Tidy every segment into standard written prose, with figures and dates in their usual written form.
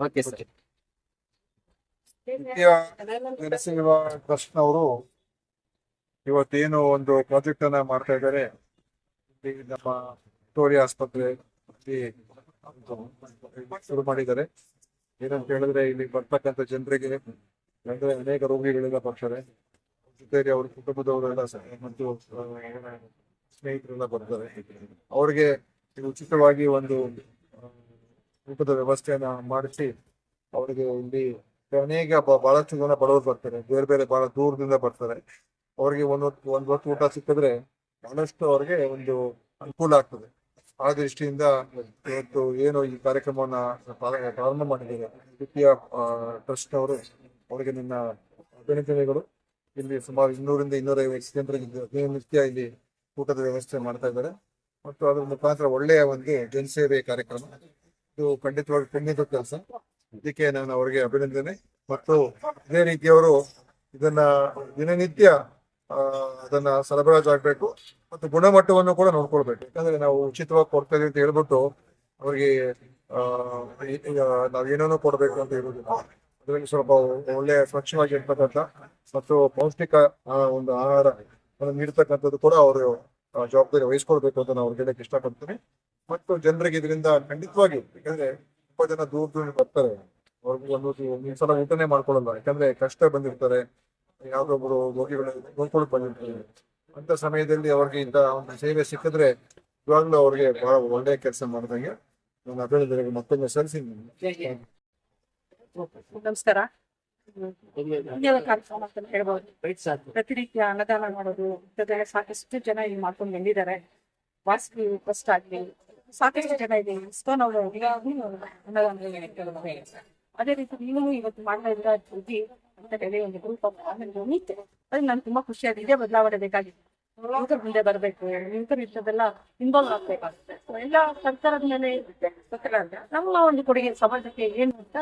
Okay sir. ನಿತ್ಯ ಜನಸೇವಾ trust ನವರು ಇವತ್ತೇನು ಒಂದು ಪ್ರಾಜೆಕ್ಟ್ ಅನ್ನ ಮಾಡ್ತಾ ಇದ್ದಾರೆ. ಇಲ್ಲಿ ನಮ್ಮ ವಿಕ್ಟೋರಿಯಾ ಆಸ್ಪತ್ರೆ ಶುರು ಮಾಡಿದ್ದಾರೆ. ಏನಂತ ಹೇಳಿದ್ರೆ ಇಲ್ಲಿ ಬರ್ತಕ್ಕಂಥ ಜನರಿಗೆ ಅಂದ್ರೆ ಅನೇಕ ರೋಗಿಗಳೆಲ್ಲ ಬರ್ತಾರೆ. ಜೊತೆಗೆ ಅವ್ರ ಕುಟುಂಬದವರೆಲ್ಲ ಮತ್ತು ಸ್ನೇಹಿತರೆಲ್ಲ ಬರ್ತಾರೆ. ಅವ್ರಿಗೆ ಉಚಿತವಾಗಿ ಒಂದು ಊಟದ ವ್ಯವಸ್ಥೆಯನ್ನ ಮಾಡಿಸಿ ಅವರಿಗೆ ಇಲ್ಲಿ ಅನೇಕ ಬಹಳಷ್ಟು ಜನ ಬಡವರು ಬರ್ತಾರೆ, ಬೇರೆ ಬೇರೆ ಬಹಳ ದೂರದಿಂದ ಬರ್ತಾರೆ. ಅವ್ರಿಗೆ ಒಂದ್ ಹೊತ್ತು ಊಟ ಸಿಕ್ಕಿದ್ರೆ ಬಹಳಷ್ಟು ಅವ್ರಿಗೆ ಒಂದು ಅನುಕೂಲ ಆಗ್ತದೆ. ಆ ದೃಷ್ಟಿಯಿಂದ ಇವತ್ತು ಏನು ಈ ಕಾರ್ಯಕ್ರಮವನ್ನ ಪ್ರಾರಂಭ ಮಾಡಿದ್ದಾರೆ ನಿತ್ಯ ಟ್ರಸ್ಟ್ ಅವರು, ಅವರಿಗೆ ನನ್ನ ಅಭಿನಂದನೆಗಳು. ಇಲ್ಲಿ ಸುಮಾರು 200ರಿಂದ 250 ಜನರಿಗೆ ದಿನನಿತ್ಯ ಇಲ್ಲಿ ಊಟದ ವ್ಯವಸ್ಥೆ ಮಾಡ್ತಾ ಇದ್ದಾರೆ ಮತ್ತು ಅದ್ರ ಮುಖಾಂತರ ಒಳ್ಳೆಯ ಒಂದು ಜನಸೇವೆ ಕಾರ್ಯಕ್ರಮ. ಇದು ಖಂಡಿತವಾಗಿ ಪುಣ್ಯದ ಕೆಲಸ. ಇದಕ್ಕೆ ನಾನು ಅವರಿಗೆ ಅಭಿನಂದನೆ. ಮತ್ತು ಇದೇ ರೀತಿಯವರು ಇದನ್ನ ದಿನನಿತ್ಯ ಅದನ್ನ ಸರಬರಾಜು ಆಗ್ಬೇಕು ಮತ್ತು ಗುಣಮಟ್ಟವನ್ನು ಕೂಡ ನೋಡ್ಕೊಳ್ಬೇಕು. ಯಾಕಂದ್ರೆ ನಾವು ಉಚಿತವಾಗಿ ಕೊಡ್ತಾ ಇದೀವಿ ಅಂತ ಹೇಳ್ಬಿಟ್ಟು ಅವ್ರಿಗೆ ನಾವೇನೇನೋ ಕೊಡ್ಬೇಕು ಅಂತ ಇರುವುದಿಲ್ಲ. ಅದರಲ್ಲಿ ಸ್ವಲ್ಪ ಒಳ್ಳೆಯ ಸ್ವಚ್ಛವಾಗಿ ಇರ್ತಕ್ಕಂಥ ಮತ್ತು ಪೌಷ್ಟಿಕ ಒಂದು ಆಹಾರ ನೀಡ್ತಕ್ಕಂಥದ್ದು ಕೂಡ ಅವರು ಜವಾಬ್ದಾರಿ ವಹಿಸ್ಕೊಳ್ಬೇಕು ಅಂತ ನಾವು ಅವ್ರಿಗೆ ಹೇಳಕ್ ಇಷ್ಟಪಡ್ತೀನಿ. ಮತ್ತು ಜನರಿಗೆ ಇದರಿಂದ ಖಂಡಿತವಾಗಿ, ಯಾಕಂದ್ರೆ ತುಂಬಾ ಜನ ದೂರ ಬರ್ತಾರೆ, ಅವ್ರಿಗೆ ಒಂದ್ಸಲ ಊಟನೇ ಮಾಡ್ಕೊಳ್ಳಲ್ಲ, ಯಾಕಂದ್ರೆ ಕಷ್ಟ ಬಂದಿರ್ತಾರೆ, ಯಾವ್ದೊಬ್ರು ರೋಗಿಗಳು ನೋಡ್ಕೊಳಕ್ ಬಂದಿರ್ತಾರೆ. ಅಂತ ಸಮಯದಲ್ಲಿ ಅವ್ರಿಗೆ ಇಂತ ಒಂದು ಸೇವೆ ಸಿಕ್ಕಿದ್ರೆ ಇವಾಗ್ಲೂ ಅವ್ರಿಗೆ ಬಹಳ ಒಳ್ಳೆಯ ಕೆಲಸ ಮಾಡಿದಂಗೆ ನನ್ನ ಅಭಿನಂದನೆಗೆ ಮತ್ತೊಮ್ಮೆ ಸಲ್ಲಿಸಿ. ನಮಸ್ಕಾರ. ಕಾರ್ಯಕ್ರಮ ಅಂತ ಹೇಳ್ಬೋದು. ಪ್ರತಿನಿತ್ಯ ಅನ್ನದಾನ ಮಾಡೋದು ಜೊತೆಗೆ ಸಾಕಷ್ಟು ಜನ ಇಲ್ಲಿ ಮಾಡ್ಕೊಂಡು ಬಂದಿದ್ದಾರೆ. ವಾಸ್ವಿ ಫಸ್ಟ್ ಆಗ್ಲಿ ಸಾಕಷ್ಟು ಜನ ಇದೆ. ಇಸ್ಕಾನ್ ಅವರು ಅನ್ನದಾನ. ಅದೇ ರೀತಿ ನೀವು ಇವತ್ತು ಮಾಡ್ತಾ ಇದ್ರ ಅಂತ ಹೇಳಿ ಒಂದು ಗ್ರೂಪ್ ಆಫ್ ನೀತಿ ಅದು ನನ್ಗೆ ತುಂಬಾ ಖುಷಿಯಾಗಿದೆ. ಇದೇ ಬದಲಾವಣೆ ಬೇಕಾಗಿದೆ. ಯುವಕರು ಮುಂದೆ ಬರ್ಬೇಕು, ಯುವಕರು ಇಂಥದ್ದೆಲ್ಲ ಇನ್ವಾಲ್ವ್ ಆಗ್ಬೇಕಾಗುತ್ತೆ. ಎಲ್ಲ ಸರ್ಕಾರದ ಮೇಲೆ ಗೊತ್ತಿಲ್ಲ ಅಂತ ನಮ್ಮ ಒಂದು ಕೊಡುಗೆ ಸಮಾಜಕ್ಕೆ ಏನು ಅಂತ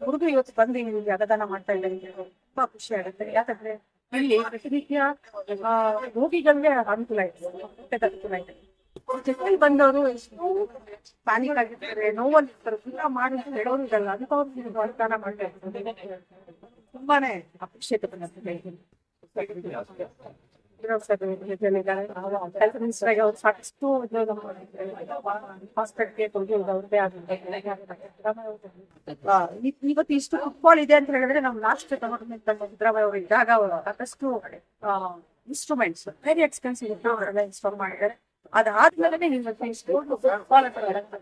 ಹುಡುಗರು ಇವತ್ತು ಬಂದು ಇಲ್ಲಿ ಅನ್ನದಾನ ಮಾಡ್ತಾ ಇದ್ದಾರೆ. ತುಂಬಾ ಖುಷಿ ಆಗುತ್ತೆ. ಯಾಕಂದ್ರೆ ಇಲ್ಲಿ ಪ್ರತಿನಿತ್ಯ ರೋಗಿಗಳಿಗೆ ಅನುಕೂಲ ಇದೆ, ಅನುಕೂಲ ಇದೆ. ಜೊತೆಲಿ ಬಂದವರು ಎಷ್ಟು ಪ್ಯಾನಿಕ್ ಆಗಿರ್ತಾರೆ, ನೋವಲ್ಲಿರ್ತಾರೆ, ತುಂಬಾ ಮಾಡಿ ಹೇಳೋರು ಇದಲ್ಲ, ಅದಕ್ಕವ್ರು ಅನುದಾನ ಮಾಡ್ತಾ ಇರ್ತಾರೆ. ತುಂಬಾನೇ ಅಪೇಕ್ಷಿತ ಸಾಕಷ್ಟು ಹಾಸ್ಪಿಟಲ್ಗೆ ಅವ್ರದ್ದೇ ಇವತ್ತು ಇಷ್ಟು ಫುಟ್ಬಾಲ್ ಇದೆ ಅಂತ ಹೇಳಿದ್ರೆ ನಾವು ಲಾಸ್ಟ್ ಸಿದ್ದರಾಮಯ್ಯ ಅವರು ಇದ್ದಾಗ ಅವರು ಸಾಕಷ್ಟು ಇನ್ಸ್ಟ್ರೂಮೆಂಟ್ಸ್ ವೆರಿ ಎಕ್ಸ್ಪೆನ್ಸಿವ್ ಇನ್ಸ್ಟಾಲ್ ಮಾಡಿದ್ದಾರೆ. ಅದಾದ್ಮೇಲೆ ಇವತ್ತು ಇಷ್ಟು ಫುಟ್ಬಾಲ್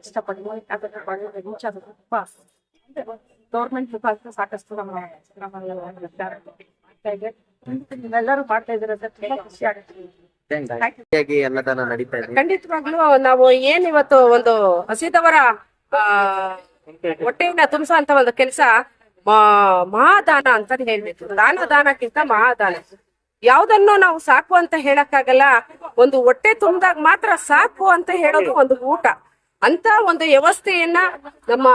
ಇಷ್ಟಪಟ್ಟು ರೀಚ್ ಆಗೋದು ತುಂಬಾ ಗೌರ್ಮೆಂಟ್ ಮುಖಾಂತರ ಸಾಕಷ್ಟು ನಮ್ಮ ಎಲ್ಲರೂ ಮಾಡ್ತಾ ಇದ್ದಾರೆ. ತುಂಬಾ ಖುಷಿ ಆಗುತ್ತೆ. ಅನ್ನದಾನ ನಡೀತಾ ಇದೆ. ಖಂಡಿತವಾಗ್ಲೂ ನಾವು ಏನ್ ಇವತ್ತು ಒಂದು ಹಸಿದವರ ಹೊಟ್ಟೆಯನ್ನ ತುಂಬಿಸೋ ಅಂತ ಒಂದು ಕೆಲಸ ಮಹಾದಾನ ಅಂತ ಹೇಳ್ಬೇಕು. ದಾನಕ್ಕಿಂತ ಮಹಾದಾನ. ಯಾವ್ದನ್ನು ನಾವು ಸಾಕು ಅಂತ ಹೇಳಕ್ಕಾಗಲ್ಲ. ಒಂದು ಹೊಟ್ಟೆ ತುಂಬಿದಾಗ ಮಾತ್ರ ಸಾಕು ಅಂತ ಹೇಳೋದು ಒಂದು ಊಟ. ಅಂತ ಒಂದು ವ್ಯವಸ್ಥೆಯನ್ನ ನಮ್ಮ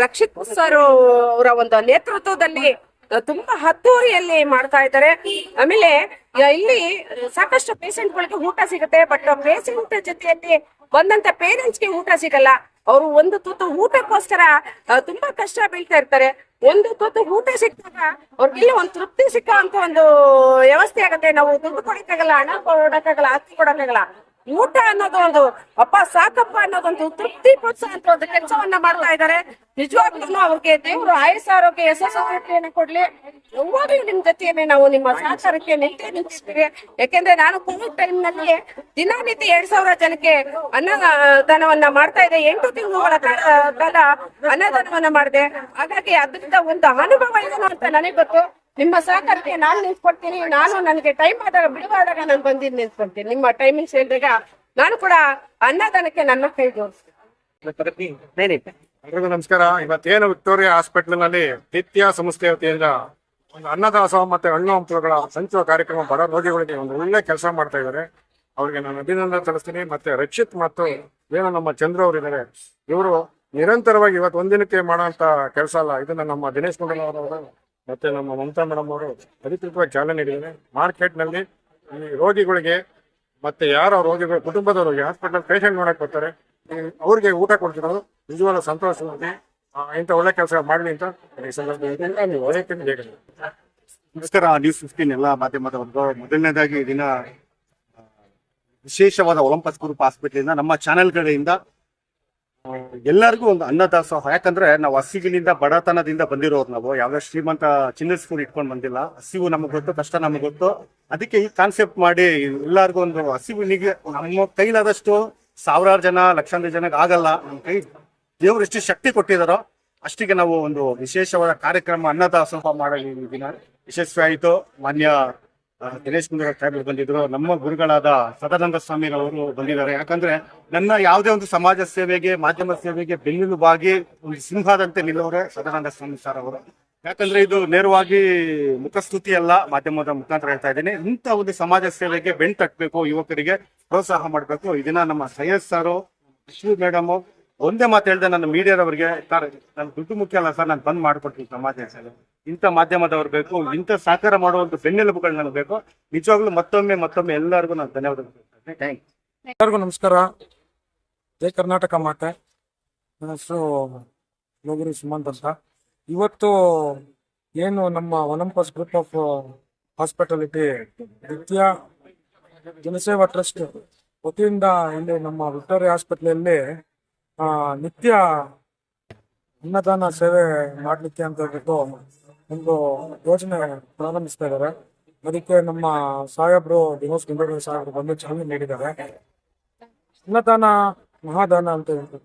ರಕ್ಷಿತ್ ಸರ್ ಅವರ ಒಂದು ನೇತೃತ್ವದಲ್ಲಿ ತುಂಬಾ ಹತ್ತೂರಿಯಲ್ಲಿ ಮಾಡ್ತಾ ಇದ್ದಾರೆ. ಆಮೇಲೆ ಇಲ್ಲಿ ಸಾಕಷ್ಟು ಪೇಷಂಟ್ಗಳಿಗೆ ಊಟ ಸಿಗುತ್ತೆ. ಬಟ್ ಪೇಷಂಟ್ ಜೊತೆಯಲ್ಲಿ ಬಂದಂತ ಪೇರೆಂಟ್ಸ್ಗೆ ಊಟ ಸಿಗಲ್ಲ. ಅವರು ಒಂದು ತುತ್ತು ಊಟಕ್ಕೋಸ್ಕರ ತುಂಬಾ ಕಷ್ಟ ಬೀಳ್ತಾ ಇರ್ತಾರೆ. ಒಂದು ತುತ್ತು ಊಟ ಸಿಕ್ಕಾಗ ಅವ್ರಿಗಿಲ್ಲಿ ಒಂದು ತೃಪ್ತಿ ಸಿಕ್ಕ ಅಂತ ಒಂದು ವ್ಯವಸ್ಥೆ ಆಗುತ್ತೆ. ನಾವು ದುಡ್ಡು ಕೊಡಕ್ಕಾಗಲ್ಲ, ಹಣ ಕೊಡಕ್ಕಾಗಲ್ಲ, ಆಸ್ತಿ ಕೊಡಕ್ಕಾಗಲ್ಲ. ಊಟ ಅನ್ನೋದು ಒಂದು ಅಪ್ಪ ಸಾಕಪ್ಪ ಅನ್ನೋದೊಂದು ತೃಪ್ತಿ ಪ್ರೋತ್ಸಾಹ ಅಂತ ಒಂದು ಕೆಲಸವನ್ನ ಮಾಡ್ತಾ ಇದ್ದಾರೆ. ನಿಜವಾಗ್ಲೂ ಅವ್ರಿಗೆ ದೇವರು ಆಯಸ್ಸ ಆರೋಗ್ಯ ಯಶಸ್ಸನ್ನು ಕೊಡ್ಲಿ. ಯಾವಾಗ್ಲೂ ನಿಮ್ ಜೊತೆಯಲ್ಲಿ ನಾವು ನಿಮ್ಮ ಸಹಕಾರಕ್ಕೆ ನಿಂತಿರ್ತೀವಿ. ಯಾಕೆಂದ್ರೆ ನಾನು ಕೋವಿಡ್ ಟೈಮ್ ನಲ್ಲಿ ದಿನನಿತ್ಯ 2,000 ಜನಕ್ಕೆ ಅನ್ನದಾನವನ್ನ ಮಾಡ್ತಾ ಇದ್ದೆ. 8 ತಿಂಗಳ ಕಾಲ ಅನ್ನದಾನವನ್ನ ಮಾಡಿದೆ. ಹಾಗಾಗಿ ಅದರಿಂದ ಒಂದು ಅನುಭವ ಏನು ಅಂತ ನನಗೆ ಗೊತ್ತು. ನಿಮ್ಮ ಸಹಕಾರಕ್ಕೆ ನಾನು ನಿಂತ್ಕೊಡ್ತೀನಿ. ನಾನು ನನಗೆ ಟೈಮ್ ಆದಾಗ ಬಿಡುವಾದಾಗ ನಾನು ಬಂದಿದ್ದು ನಿಂತ್ಕೊಳ್ತೀನಿ. ನಿಮ್ಮ ಟೈಮಿಂಗ್ಸ್ ಹೇಳಿದಾಗ ನಾನು ಕೂಡ ಅನ್ನದಾನಕ್ಕೆ ನನ್ನ ಕೈ ಜೋಡಿಸ್ತೀನಿ. ಎಲ್ರಿಗೂ ನಮಸ್ಕಾರ. ಇವತ್ತೇನು ವಿಕ್ಟೋರಿಯಾ ಹಾಸ್ಪಿಟಲ್ ನಲ್ಲಿ ನಿತ್ಯ ಸಂಸ್ಥೆ ವತಿಯಿಂದ ಒಂದು ಅನ್ನದಾಸೋಹ ಮತ್ತೆ ಹಣ್ಣು ಹಂಪಲುಗಳ ಹಂಚುವ ಕಾರ್ಯಕ್ರಮ ಬಡ ರೋಗಿಗಳಿಗೆ ಒಂದು ಒಳ್ಳೆ ಕೆಲಸ ಮಾಡ್ತಾ ಇದ್ದಾರೆ. ಅವ್ರಿಗೆ ನಾನು ಅಭಿನಂದನೆ ತಿಳಿಸ್ತೀನಿ. ಮತ್ತೆ ರಕ್ಷಿತ್ ಮತ್ತು ಏನು ನಮ್ಮ ಚಂದ್ರ ಅವರು ಇದ್ದಾರೆ, ಇವರು ನಿರಂತರವಾಗಿ ಇವತ್ತು ಒಂದಿನಕ್ಕೆ ಮಾಡುವಂತ ಕೆಲಸ ಅಲ್ಲ. ಇದನ್ನ ನಮ್ಮ ದಿನೇಶ್ ಗುಂಡೂರಾವ್ ಮತ್ತೆ ನಮ್ಮ ಮಮತಾ ಮೇಡಮ್ ಅವರು ಅಧಿಕೃತವಾಗಿ ಚಾಲನೆ ನೀಡಿದ್ದಾರೆ. ಮಾರ್ಕೆಟ್ ನಲ್ಲಿ ಈ ರೋಗಿಗಳಿಗೆ ಮತ್ತೆ ಯಾರ ರೋಗಿಗಳು ಕುಟುಂಬದವರಿಗೆ ಹಾಸ್ಪಿಟಲ್ ಪೇಷಂಟ್ ನೋಡಕ್ ಬರ್ತಾರೆ, ಅವ್ರಿಗೆ ಊಟ ಕೊಡ್ತಿರೋದು ನಿಜವಾದ ಸಂತೋಷವಾಗಿ ಇಂಥ ಒಳ್ಳೆ ಕೆಲಸ ಮಾಡಲಿ ಅಂತ ಈ ಸಂದರ್ಭದಲ್ಲಿ ವೈಯಕ್ತಿಕ ಬೇಕು. ನಮಸ್ಕಾರ ನ್ಯೂಸ್ 15 ಎಲ್ಲ ಮಾಧ್ಯಮದವರೆಗೂ. ಮೊದಲನೇದಾಗಿ ಈ ದಿನ ವಿಶೇಷವಾದ ಒಲಂಪಸ್ ಗ್ರೂಪ್ ಹಾಸ್ಪಿಟಲ್ ನಮ್ಮ ಚಾನೆಲ್ ಕಡೆಯಿಂದ ಎಲ್ಲರಿಗೂ ಒಂದು ಅನ್ನದಾಸೋಹ. ಯಾಕಂದ್ರೆ ನಾವು ಹಸಿವಿನಿಂದ ಬಡತನದಿಂದ ಬಂದಿರೋರು, ನಾವು ಯಾವ್ದೇ ಶ್ರೀಮಂತ ಚಿನ್ನದ ಸ್ಕೂಲ್ ಇಟ್ಕೊಂಡು ಬಂದಿಲ್ಲ. ಹಸಿವು ನಮಗೆ ಗೊತ್ತು, ಕಷ್ಟ ನಮಗೆ ಗೊತ್ತು. ಅದಕ್ಕೆ ಈ ಕಾನ್ಸೆಪ್ಟ್ ಮಾಡಿ ಎಲ್ಲರಿಗೂ ಒಂದು ಹಸಿವಿನಿಗೆ ನಮ್ಮ ಕೈಲಾದಷ್ಟು ಸಾವಿರಾರು ಜನ ಲಕ್ಷಾಂತರ ಜನಕ್ಕೆ ಆಗಲ್ಲ, ನಮ್ಮ ಕೈ ದೇವರು ಎಷ್ಟು ಶಕ್ತಿ ಕೊಟ್ಟಿದಾರೋ ಅಷ್ಟಿಗೆ ನಾವು ಒಂದು ವಿಶೇಷವಾದ ಕಾರ್ಯಕ್ರಮ ಅನ್ನದಾಸೋಹ ಮಾಡಲಿ ಈ ದಿನ ಯಶಸ್ವಿ ಆಯಿತು. ಮಾನ್ಯ ದಿನೇಶ್ ಗುಂಡೂರಾವ್ ಸಾಹೇಬರು ಬಂದಿದ್ರು, ನಮ್ಮ ಗುರುಗಳಾದ ಸದಾನಂದ ಸ್ವಾಮಿರವರು ಬಂದಿದ್ದಾರೆ. ಯಾಕಂದ್ರೆ ನನ್ನ ಯಾವುದೇ ಒಂದು ಸಮಾಜ ಸೇವೆಗೆ, ಮಾಧ್ಯಮ ಸೇವೆಗೆ ಬೆನ್ನೆಲುಬಾಗಿ ಒಂದು ಸಿಂಹದಂತೆ ನಿಲ್ಲೋರೆ ಸದಾನಂದ ಸ್ವಾಮಿ ಸರ್ ಅವರು. ಯಾಕಂದ್ರೆ ಇದು ನೇರವಾಗಿ ಮುಖಸ್ತುತಿ ಅಲ್ಲ, ಮಾಧ್ಯಮದ ಮುಖಾಂತರ ಹೇಳ್ತಾ ಇದ್ದೀನಿ. ಇಂಥ ಒಂದು ಸಮಾಜ ಸೇವೆಗೆ ಬೆನ್ ತಟ್ಟಬೇಕು, ಯುವಕರಿಗೆ ಪ್ರೋತ್ಸಾಹ ಮಾಡಬೇಕು. ಇದನ್ನ ನಮ್ಮ ಸೈಯದ್ ಸಾರು, ವಿಷ್ಣು ಮೇಡಮ್ ಒಂದೇ ಮಾತು ಹೇಳ್ದೆ ನನ್ನ ಮೀಡಿಯಾದವರಿಗೆ, ಸರ್ ನನ್ ದುಡ್ಡು ಮುಖ್ಯ ಅಲ್ಲ ಸರ್, ನಾನು ಬಂದ್ ಮಾಡ್ಕೊಡ್ತೀನಿ ಸಮಾಜ ಸೇವೆ. ಇಂಥ ಮಾಧ್ಯಮದವ್ರು ಬೇಕು, ಇಂಥ ಸಹಕಾರ ಮಾಡುವಂತ ಬೆನ್ನೆಲುಬುಗಳು ನನಗೆ ಬೇಕು. ನಿಜವಾಗ್ಲೂ ಮತ್ತೊಮ್ಮೆ ಎಲ್ಲರಿಗೂ ನಾನು ಧನ್ಯವಾದ ಥ್ಯಾಂಕ್ ಯು. ಎಲ್ಲರಿಗೂ ನಮಸ್ಕಾರ. ಜೈ ಕರ್ನಾಟಕ ಮಾತೆ. ನನ್ನ ಹೆಸರು ಲೋಗುರಿ ಸುಮಂತ್ ಅಂತ. ಇವತ್ತು ಏನು ನಮ್ಮ ಒಲಂಪಸ್ ಗ್ರೂಪ್ ಆಫ್ ಹಾಸ್ಪಿಟಾಲಿಟಿ ನಿತ್ಯ ಜನಸೇವಾ ಟ್ರಸ್ಟ್ ವತಿಯಿಂದ ಇಲ್ಲಿ ನಮ್ಮ ವಿಕ್ಟೋರಿಯಾ ಆಸ್ಪತ್ರೆಯಲ್ಲಿ ನಿತ್ಯ ಅನ್ನದಾನ ಸೇವೆ ಮಾಡಲಿಕ್ಕೆ ಅಂತ ಹೇಳ್ಬಿಟ್ಟು ಒಂದು ಯೋಜನೆ ಪ್ರಾರಂಭಿಸ್ತಾ ಇದ್ದಾರೆ. ಅದಕ್ಕೆ ನಮ್ಮ ಸಾಹೇಬ್ರು ದಿನೇಶ್ ಗುಂಡೂರಾವ್ ಸಾಹೇಬ್ರು ಬಂದು ಚಾಲನೆ ನೀಡಿದ್ದಾರೆ. ಅನ್ನದಾನ ಮಹಾದಾನ ಅಂತ ಹೇಳ್ತಾರೆ.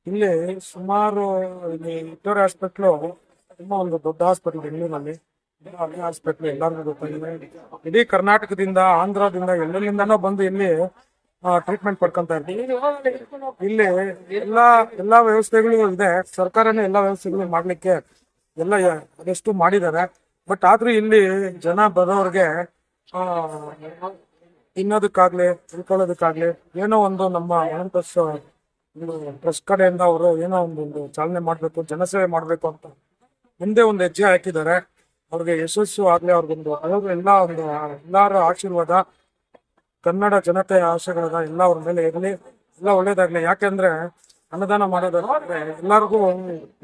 ಇಲ್ಲಿ ಸುಮಾರು ಇಲ್ಲಿ ವಿಕ್ಟೋರಿಯಾ ಹಾಸ್ಪಿಟ್ಲು ತುಂಬಾ ಒಂದು ದೊಡ್ಡ ಹಾಸ್ಪಿಟಲ್ ಬೆಂಗಳೂರಲ್ಲಿ. ಹಳೆ ಹಾಸ್ಪಿಟ್ಲ್ ಎಲ್ಲರಿಗೂ ಗೊತ್ತಾಗಿದೆ. ಇಡೀ ಕರ್ನಾಟಕದಿಂದ, ಆಂಧ್ರದಿಂದ, ಎಲ್ಲೆಲ್ಲಿಂದನೂ ಬಂದು ಇಲ್ಲಿ ಟ್ರೀಟ್ಮೆಂಟ್ ಪಡ್ಕೊಂತ ಇರ್ತೀವಿ. ಇಲ್ಲಿ ಎಲ್ಲಾ ವ್ಯವಸ್ಥೆಗಳು ಇದೆ. ಸರ್ಕಾರನೇ ಎಲ್ಲಾ ವ್ಯವಸ್ಥೆಗಳು ಮಾಡ್ಲಿಕ್ಕೆ ಎಲ್ಲ ಅದೆಷ್ಟು ಮಾಡಿದ್ದಾರೆ. ಬಟ್ ಆದ್ರೂ ಇಲ್ಲಿ ಜನ ಬರೋರ್ಗೆ ತಿನ್ನೋದಕ್ಕಾಗ್ಲಿ, ತಿಳ್ಕೊಳ್ಳೋದಕ್ಕಾಗ್ಲಿ ಏನೋ ಒಂದು ನಮ್ಮ ಒಲಂಪಸ್ ಟ್ರಸ್ಟ್ ಕಡೆಯಿಂದ ಅವರು ಏನೋ ಒಂದು ಚಾಲನೆ ಮಾಡ್ಬೇಕು, ಜನಸೇವೆ ಮಾಡ್ಬೇಕು ಅಂತ ಮುಂದೆ ಒಂದು ಹೆಜ್ಜೆ ಹಾಕಿದ್ದಾರೆ. ಅವ್ರಿಗೆ ಯಶಸ್ಸು ಆಗ್ಲಿ, ಅವ್ರಿಗೊಂದು ಎಲ್ಲರ ಆಶೀರ್ವಾದ, ಕನ್ನಡ ಜನತೆಯ ಆಶೆಗಳದ ಎಲ್ಲ ಅವ್ರ ಮೇಲೆ ಇರಲಿ, ಎಲ್ಲ ಒಳ್ಳೇದಾಗ್ಲಿ. ಯಾಕೆಂದ್ರೆ ಅನ್ನದಾನ ಮಾಡೋದಾದ್ರೆ ಎಲ್ಲರಿಗೂ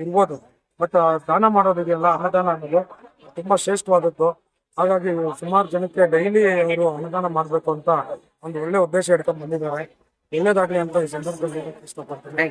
ಇರ್ಬೋದು, ಬಟ್ ದಾನ ಮಾಡೋದಿದೆಯಲ್ಲ, ಅನ್ನದಾನ ಅನ್ನೋದು ತುಂಬಾ ಶ್ರೇಷ್ಠವಾದದ್ದು. ಹಾಗಾಗಿ ಸುಮಾರು ಜನಕ್ಕೆ ಡೈಲಿ ಅವರು ಅನ್ನದಾನ ಮಾಡ್ಬೇಕು ಅಂತ ಒಂದು ಒಳ್ಳೆ ಉದ್ದೇಶ ಇಟ್ಕೊಂಡು ಬಂದಿದ್ದಾರೆ. ಒಳ್ಳೇದಾಗ್ಲಿ ಅಂತ ಈ ಸಂದರ್ಭದಲ್ಲಿ ಇಷ್ಟಪಡ್ತೀನಿ.